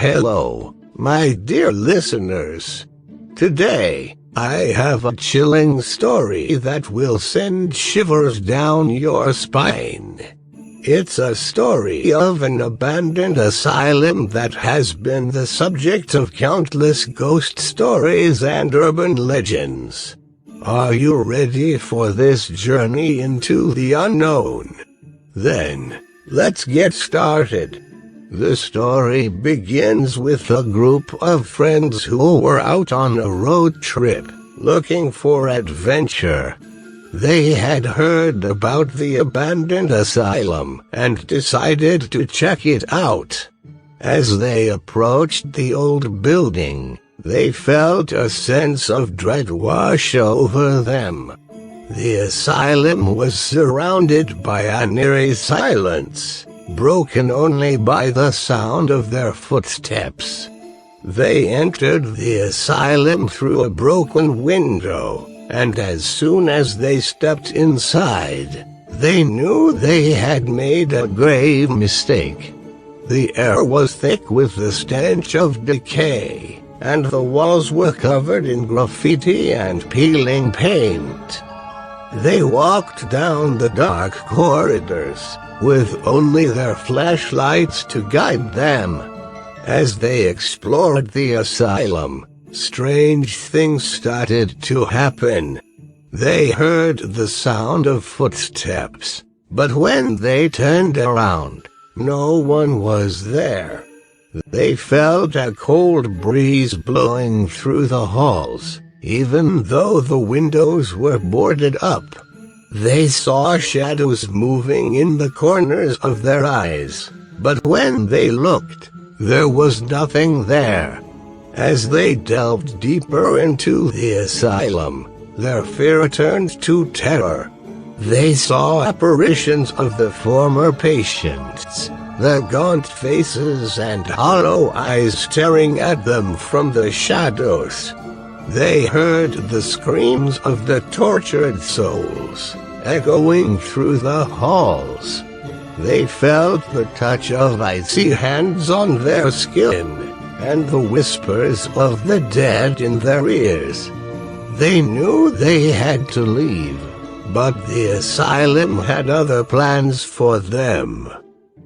Hello, my dear listeners. Today, I have a chilling story that will send shivers down your spine. It's a story of an abandoned asylum that has been the subject of countless ghost stories and urban legends. Are you ready for this journey into the unknown? Then, let's get started. The story begins with a group of friends who were out on a road trip, looking for adventure. They had heard about the abandoned asylum and decided to check it out. As they approached the old building, they felt a sense of dread wash over them. The asylum was surrounded by an eerie silence, broken only by the sound of their footsteps. They entered the asylum through a broken window, and as soon as they stepped inside, they knew they had made a grave mistake. The air was thick with the stench of decay, and the walls were covered in graffiti and peeling paint. They walked down the dark corridors, with only their flashlights to guide them. As they explored the asylum, strange things started to happen. They heard the sound of footsteps, but when they turned around, no one was there. They felt a cold breeze blowing through the halls, even though the windows were boarded up. They saw shadows moving in the corners of their eyes, but when they looked, there was nothing there. As they delved deeper into the asylum, their fear turned to terror. They saw apparitions of the former patients, their gaunt faces and hollow eyes staring at them from the shadows. They heard the screams of the tortured souls, echoing through the halls. They felt the touch of icy hands on their skin, and the whispers of the dead in their ears. They knew they had to leave, but the asylum had other plans for them.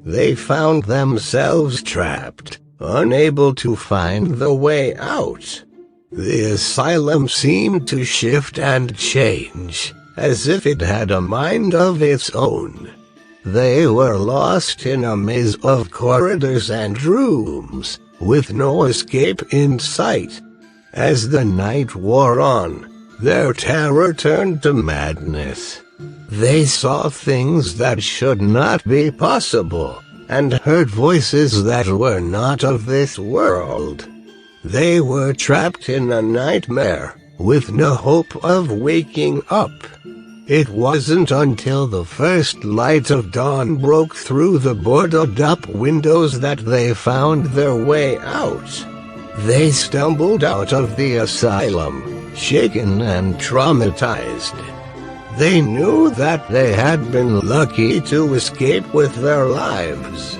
They found themselves trapped, unable to find the way out. The asylum seemed to shift and change, as if it had a mind of its own. They were lost in a maze of corridors and rooms, with no escape in sight. As the night wore on, their terror turned to madness. They saw things that should not be possible, and heard voices that were not of this world. They were trapped in a nightmare, with no hope of waking up. It wasn't until the first light of dawn broke through the boarded-up windows that they found their way out. They stumbled out of the asylum, shaken and traumatized. They knew that they had been lucky to escape with their lives.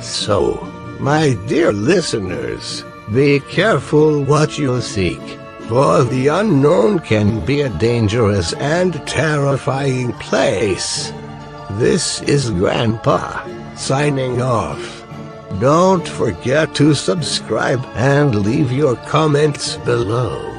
So, my dear listeners, be careful what you seek, for the unknown can be a dangerous and terrifying place. This is Grandpa, signing off. Don't forget to subscribe and leave your comments below.